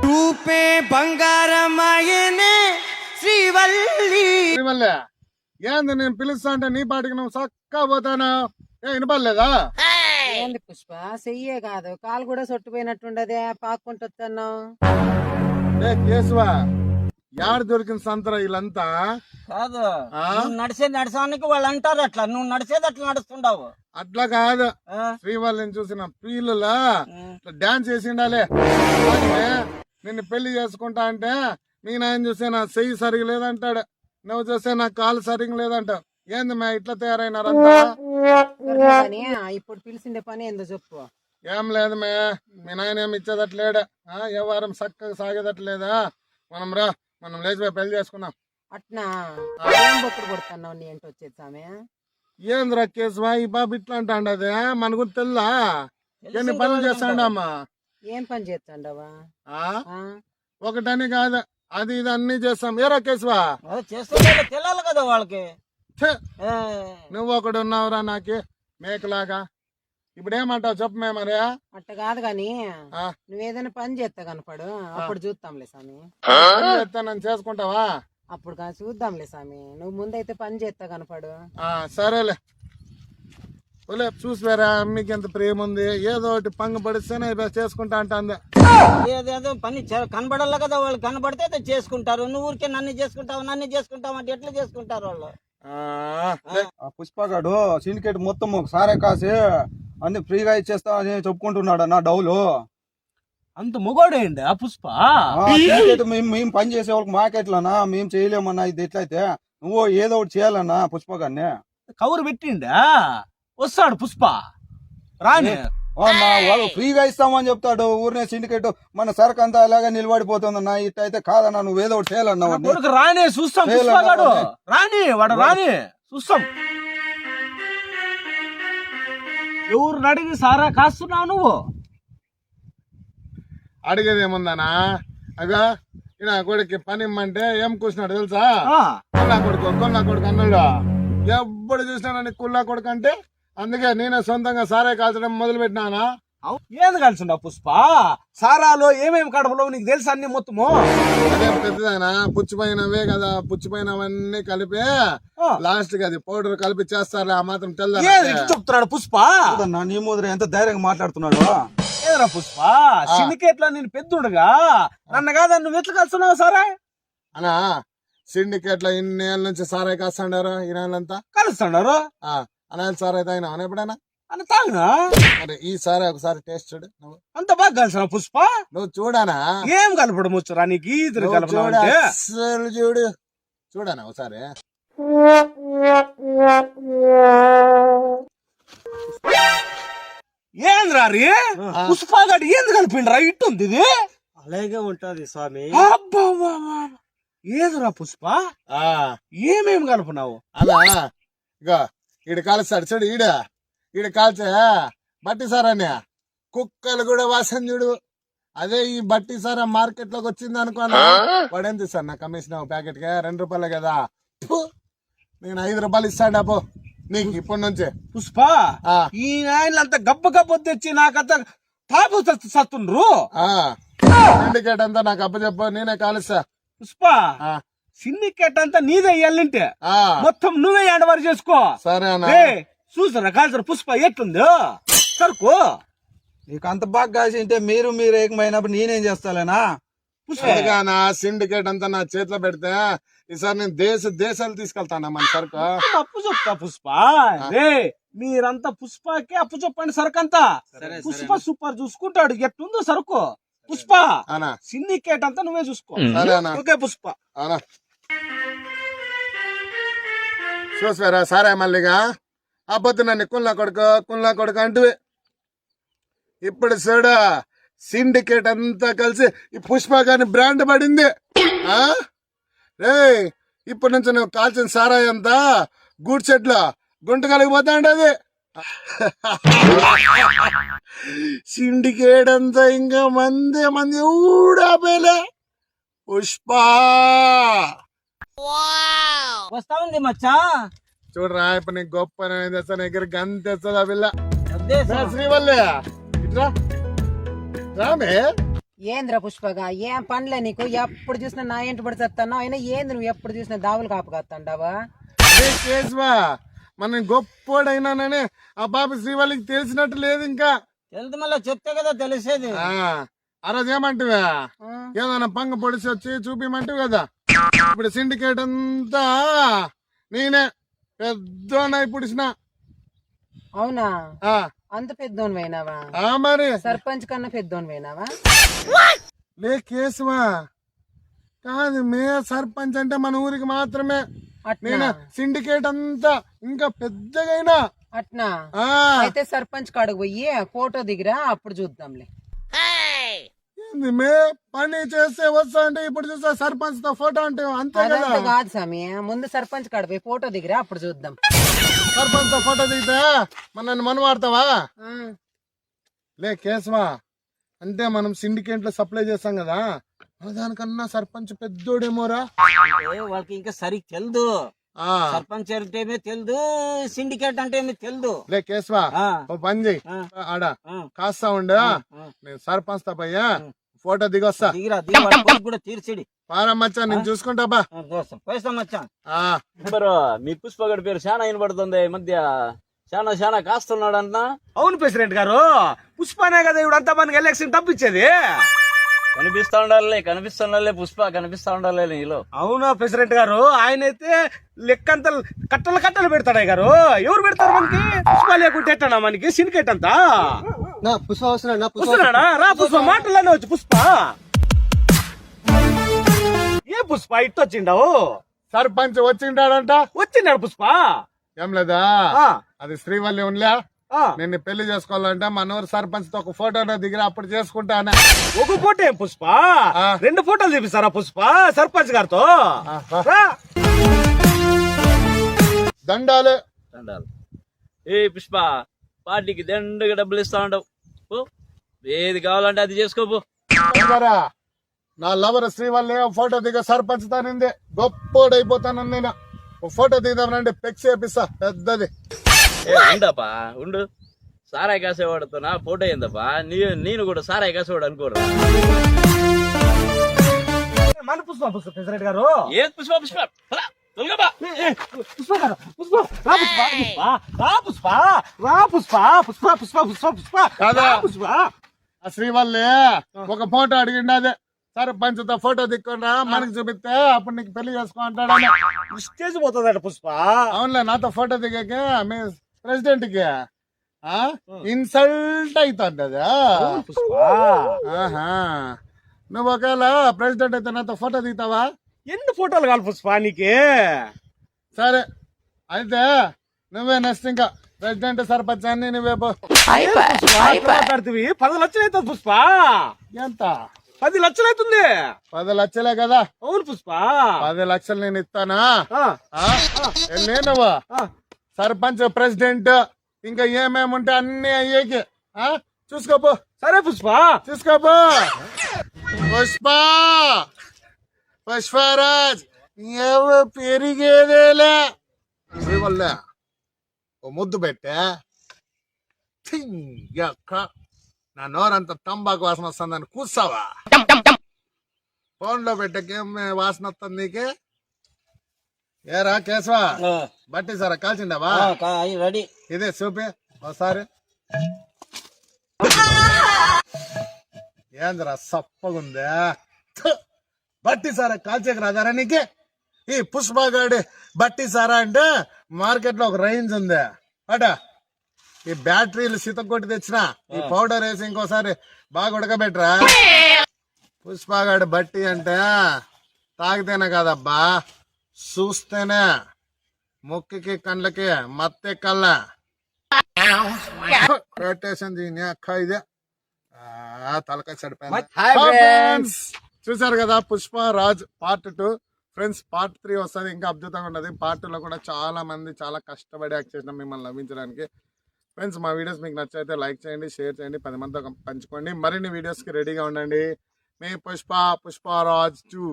రూపే బంగారమాయనే శ్రీవల్లి. ఏంది నేను పిలుస్తా అంటే నీ పాటికి నువ్వు చక్కా పోతానా? వినపడలేదా? ఏంది పుష్ప, చెయ్యే కాదు కాలు కూడా సొట్టుపోయినట్టుండదే, పాక్కుంటున్నావు. కేశవా, యాడ దొరికిన సంతరా వీళ్ళంతా? కాదు, నడిచానికి వాళ్ళు అంటారు అట్లా, నువ్వు నడిచేది అట్లా నడుస్తుండవు. అట్లా కాదు, శ్రీవల్లిని చూసిన పీలులా డాన్స్ చేసిండాలే. నిన్ను పెళ్లి చేసుకుంటా అంటే మీ నాయన చూస్తే నా చెయ్యి సరిగా లేదంటాడు, నువ్వు చూస్తే నా కాలు సరిగా లేదంటావు. ఏంది మా ఇట్లా తయారైనారంతా? ఇప్పుడు పిలిచిండే పని ఏందో చెప్పు. ఏం లేదు మీ నాయన ఏమి ఇచ్చేదట్లేడు, వ్యవహారం చక్కగా సాగేదట్లేదా? మనం లేచిపోయి పెళ్లి చేసుకున్నాం. అట్నా ఏం బొక్కుడు కొడుతున్నావు నీ ఏంటి వచ్చేది సామె? ఏంద్రా కేశవా ఈ బాబు ఇట్లా అంటాండదే? మన గురించి తెల్లా? ఎన్ని పనులు చేస్తాడమ్మా? ఏం పని చేస్తాండవా? ఒకటని కాదు, అది ఇది అన్ని చేస్తాం. ఏరా కేశవా? తెలియాలి కదా వాళ్ళకి. నువ్వు ఒకడు ఉన్నావురా నాకి మేకలాగా. ఇప్పుడు ఏమంటావు చెప్పు మరి? అట్ట కాదు గాని నువ్వేదైనా పని చేస్తా కనపడు, అప్పుడు చూద్దాంలే స్వామి. నన్ను చేసుకుంటావా? అప్పుడు చూద్దాంలే స్వామి, నువ్వు ముందైతే పని చేస్తా కనపడు. సరేలే చూసివేరా, మీకు ఎంత ప్రేమ ఉంది. ఏదో ఒకటి పంగ పడిస్తేనే చేసుకుంటా అంటుంది. ఏదేదో పని కనబడాలి కదా, వాళ్ళు కనబడితే చేసుకుంటారు. నువ్వు ఊరికే నన్ను చేసుకుంటావు అంటే ఎట్లా చేసుకుంటారు వాళ్ళు? పుష్పగాడు సిండికేట్ మొత్తం ఒకసారే కాసి అన్ని ఫ్రీగా ఇచ్చేస్తా అని చెప్పుకుంటున్నాడు అన్న డౌలు. అంత మొగోడేండి ఆ పుష్ప? మేము పని చేసే వాళ్ళకి మాకెట్లన్నా, మేము చేయలేమన్నా. ఇది ఎట్లయితే నువ్వు ఏదో ఒకటి చేయాలన్నా పుష్పగాన్ని. కౌరు పెట్టిండా? వస్తాడు పుష్ప రాని. వాళ్ళు ఫ్రీగా ఇస్తామని చెప్తాడు. ఊరినే సిండికేట్ మన సరుకు అంతా అలాగే నిలబడిపోతుందన్నా. ఇట్లయితే కాదన్నా, నువ్వు ఏదో ఒకటి చేయాలన్నా. రాని చూస్తాం, రాని వాడు రాని చూస్తాం. ఎవరు అడిగి సారా కాస్తున్నావు నువ్వు? అడిగేది ఏముందనా? అగా నా కొడుకు పని ఇమ్మంటే ఏం కూర్చున్నాడు తెలుసా? కొల్లా కొడుకు అన్నాడు. ఎప్పుడు చూసినా కుల్లా కొడుకు అంటే అందుకే నేనే సొంతంగా సారా కాల్చడం మొదలు పెట్టినానా. ఏంది కలిసిండా పుష్ప? సారాలో ఏమేమి కడపలో నీకు తెలుసు అన్ని మొత్తము? అదేం పెద్దదానా, పుచ్చిపోయినవే కదా, పుచ్చిపోయినవన్నీ కలిపి లాస్ట్ కి అది పౌడర్ కలిపి చేస్తారులే, ఆ మాత్రం తెల్ల చెప్తున్నాడు పుష్ప. నీ ముద్ర ఎంత ధైర్యంగా మాట్లాడుతున్నాడు. ఏదరా పుష్ప, సిండికేట్ లో నేను పెద్దోడుగా నన్ను కాదా నువ్వు ఎట్లా కలుస్తున్నావు సారా? అనా సిండికేట్ లో ఇన్ని ఏళ్ళ నుంచి సారా కాస్తాడారు, ఈ నెలంతా కలుస్తున్నారు. అనాలి సారా అయితే అయినా ఎప్పుడైనా అని తాగినా? మరి ఈ సారా ఒకసారి టేస్ట్ చూడు. నువ్వు అంత బాగా కలిసిన పుష్ప? నువ్వు చూడనా? ఏం కలపడం వచ్చురా నీకు? చూడు చూడనా ఒకసారి. ఏంద్రా పుష్పగాడు ఏంది కలిపిండ్రా? ఇట్టుంది ఇది. అలాగే ఉంటది స్వామి. ఏదిరా పుష్ప? ఏమేమి కలుపున్నావు? అలా ఇక ఈడు కాలుస్తాడు చూడు, ఈడ కాల్చే బట్టి సారాన్ని కుక్కలు కూడా వాసన చూడు. అదే ఈ బట్టి సారా మార్కెట్ లోకి వచ్చింది అనుకోనా, వాడు ఎంత ఇస్తాను నా కమిషన్ ప్యాకెట్ కి? 2 రూపాయలే కదా. నేను 5 రూపాయలు ఇస్తాడు అప్పు నీకు ఇప్పటి నుంచే. పుష్ప ఈ నాయనంతా గబ్బ తెచ్చి నాకంతా తాపు సత్తుండ్రు. సిండికేట్ అంతా నాకు అప్పచెప్పు, నేనే కాలుస్తా. పుష్ప సిండికేట్ అంతా నీదే ఇయ్యాలంటే మొత్తం నువ్వే ఎండవారు చేసుకో. సరేనా? చూసారా కాల్సరా పుష్ప ఎట్లుందో సరుకు? నీకు అంత బాగా కాసింటే మీరు ఏకమైనప్పుడు నేనేం చేస్తాలేనా? నా సిండికేట్ అంతా నా చేతిలో పెడితే ఈసారి నేను దేశాలు తీసుకెళ్తానా మన సరుకు. అప్పు చెప్తా పుష్ప. మీరంతా పుష్పకే అప్పు చెప్పండి సరుకు అంతా. పుష్ప సూపర్ చూసుకుంటాడు. ఎట్లుందో సరుకు పుష్ప? సిండికేట్ అంతా నువ్వే చూసుకో. ఓకే పుష్ప. చూసారా సారా మల్లిగా ఆ పొద్దు నన్ను కుల్లా కొడుకు అంటూ ఇప్పుడు చూడు సిండికేట్ అంతా కలిసి ఈ పుష్ప గాని బ్రాండ్ పడింది. రే ఇప్పటి నుంచి నువ్వు కాల్చిన సారాయి అంతా గూడ్ చెట్లు గుంట కలిగిపోతా ఉండేది. సిండికేట్ అంతా ఇంకా మంది ఊడాపేలే. పుష్ప వస్తా ఉంది మచ్చా. చూడరా ఇప్పుడు నీకు గొప్ప తెస్తా దగ్గర గన్ తెస్తుంది ఆ పిల్ల ఉద్దేశం. శ్రీవల్లి ఇట్రా రామే ఏంద్ర పుష్పగా ఏం పనిలే నీకు ఎప్పుడు చూసినా నా ఇంటి పడి చెప్తాను అయినా ఏంది నువ్వు ఎప్పుడు చూసినా దావులు కాపుకొస్తాండావా కేశవా మన గొప్పోడైనానని ఆ పాప శ్రీవల్లికి తెలిసినట్టు లేదు ఇంకా తెలుసు మళ్ళీ చెప్తే కదా తెలిసేది. ఆ రోజు ఏమంటివా ఏదైనా పంగ పొడిచి వచ్చి చూపిమంటివి కదా ఇప్పుడు సిండికేట్ అంతా నేనే పెద్దోనై పుడిసిన అవునా అంత పెద్దోని పోయినావా మరి సర్పంచ్ కన్నా పెద్దోని పోయినావా లే కేశవా కాదు మే సర్పంచ్ అంటే మన ఊరికి మాత్రమే అట్నా నేను సిండికేట్ అంతా ఇంకా పెద్దగైనా అట్నా అయితే సర్పంచ్ కాడకు పోయి ఫోటో దిగిరా అప్పుడు చూద్దాంలే ఏంది మే పని చేస్తే వస్తా అంటే ఇప్పుడు చూస్తా సర్పంచ్ తో ఫోటో అంటే అంతే కదా అదంతా కాదు స్వామి ముందు సర్పంచ్ కాడ పోయి ఫోటో దిగిరా అప్పుడు చూద్దాం సర్పంచ్ తో ఫోటో దిగితే నన్ను మనవాడతావా లే కేశవా అంటే మనం సిండికేట్ లో సప్లై చేస్తాం కదా దానికన్నా సర్పంచ్ పెద్దోడేమోరా అంటే వాళ్ళకి ఇంకా సరిగ్గా తెలుదు. సర్పంచ్ అంటే ఏమీ తెలుదు, సిండికేట్ అంటే ఏమీ తెలుదు. లే కేశవా ఓ పని చెయ్యి ఆడ కాస్తా ఉండు నేను సర్పంచ్ తో పోయా ఫోటో దిగొస్తా దిగిరా దిగి వాడి కొడుకు కూడా తీర్చిడి. పారమ్మచ్చా నేను చూసుకుంటా బా పోయిస్తాం మచ్చా. మీ పుష్పగడి పేరు చాలా వినబడుతుంది ఈ మధ్య చాలా చాలా కాస్తున్నాడు అంట. అవును ప్రెసిడెంట్ గారు, పుష్పనే కదా ఇవిడంతా మనకి ఎలక్షన్ తప్పించేది. కనిపిస్తా ఉండాలి పుష్ప కనిపిస్తా ఉండాలి నీలో. అవునా ప్రెసిడెంట్ గారు, ఆయన అయితే లెక్కంత కట్టలు పెడతాడు గారు. ఎవరు పెడతారు మనకి? పుష్ప లేకుంటే ఎట్టనా మనకి సిండికేట్ అంతా? పుష్ప వస్తున్నాడా? రా పుష్ప, మాటల్లోనే వచ్చి పుష్ప. ఏ పుష్ప ఇట్టు వచ్చిండావు? సర్పంచ్ వచ్చింటాడంట. వచ్చిండాడు పుష్ప. ఏం లేదా అది శ్రీవల్లి ఉన్లే నిన్ను పెళ్లి చేసుకోవాలంటే మనూరు సర్పంచ్ తో ఒక ఫోటో దిగిరా అప్పుడు చేసుకుంటానే. ఒక ఫోటో ఏం పుష్ప? 2 ఫోటోలు చూపిస్తారా పుష్ప సర్పంచ్ గారితో? దండాలు ఏ పుష్ప పార్టీకి దండగా డబ్బులు ఇస్తా ఉండవు, ఏది కావాలంటే అది చేసుకోపో. నా లవర్ శ్రీవల్లి ఫోటో దిగ సర్పంచ్ తానింది గొప్పోడైపోతాను నేను. ఫోటో దిగుదామనంటే పెక్స్ చేపిస్తా పెద్దది. ఉండపా ఉండు, సారాయి కాసేవాడుతో నా ఫోటో ఏందప్పా? నేను కూడా సారాయి కాసేవాడు అనుకోరు. మన పుష్ప ప్రెసిడెంట్ గారు. ఏ పుష్ప పుష్ప తొలగబా. పుష్ప గారు, పుష్ప రా పుష్ప, రా పుష్ప, రా పుష్ప, పుష్ప పుష్ప పుష్ప పుష్ప కాదా? పుష్ప ఆ శ్రీవల్లి ఒక ఫోటో అడిగిండు, అదే సర్పంచ్ తో ఫోటో దిక్కుండా మనకి చూపిస్తే అప్పుడు నీకు పెళ్లి చేసుకో అంటాడు. స్టేజ్ పోతుందట పుష్ప. అవునులే, నాతో ఫోటో దిగాక మీ ప్రెసిడెంట్ కి ఇన్సల్ట్ అవుతుంది అదా పుష్ప. నువ్వు ఒకవేళ ప్రెసిడెంట్ అయితే నాతో ఫోటో దిగుతావా? ఎన్ని ఫోటోలు కావాలి పుష్ప నీకే? సరే అయితే నువ్వే నెక్స్ట్ ఇంకా ప్రెసిడెంట్ సర్పంచ్ అన్ని నువ్వే పో. మాట్లాడుతుంది 10 లక్షలు అవుతుంది పుష్ప. ఎంత? 10 లక్షలు అవుతుంది. 10 లక్షలే కదా? అవును పుష్ప. 10 లక్షలు నేను ఇస్తానా? నువ్వు సర్పంచ్ ప్రెసిడెంట్ ఇంకా ఏమేమి ఉంటే అన్ని అయ్యేకి చూసుకోపో. సరే పుష్ప, చూసుకోపో. పుష్ప పుష్పరాజ్ పెరిగేదేలే. శ్రీవల్లే ఓ ముద్దు పెట్టే నా నోరంతా తంబాకు వాసన వస్తుందని కూర్చావా? ఫోన్ లో పెట్టకేం వాసన వస్తుంది నీకే? ఏరా కేశవా బట్టి సారా కాల్చిండావా? రెడీ. ఇదే చూపి ఒకసారి. ఏందిరా సప్పగుందా? బట్టి సారా కాల్చేకి రాదారా నీకే? ఈ పుష్పగాడి బట్టి సారా అంటే మార్కెట్ లో ఒక రేంజ్ ఉంది అట. ఈ బ్యాటరీలు సితకొట్టి తెచ్చిన ఈ పౌడర్ వేసి ఇంకోసారి బాగా ఉడకబెట్టరా. పుష్పగాడి బట్టి అంటే తాగితేనే కాదబ్బా, చూస్తేనే ముక్కుకి కండ్లకి మత్తే కళ్ళ పెట్టేసింది ఇదే తలకాయ చడిపోయింది. చూసారు కదా Pushpa Raj part 2. Friends part 3 వస్తుంది, ఇంకా అద్భుతంగా ఉన్నది. పార్ట్ 2 లో కూడా చాలా మంది చాలా కష్టపడి యాక్ట్ చేసినాం మిమ్మల్ని నవ్వించడానికి. ఫ్రెండ్స్ మా వీడియోస్ మీకు నచ్చితే లైక్ చేయండి, షేర్ చేయండి, 10 మందితో పంచుకోండి. మరిన్ని వీడియోస్కి రెడీగా ఉండండి. మీ పుష్పరాజ్ 2.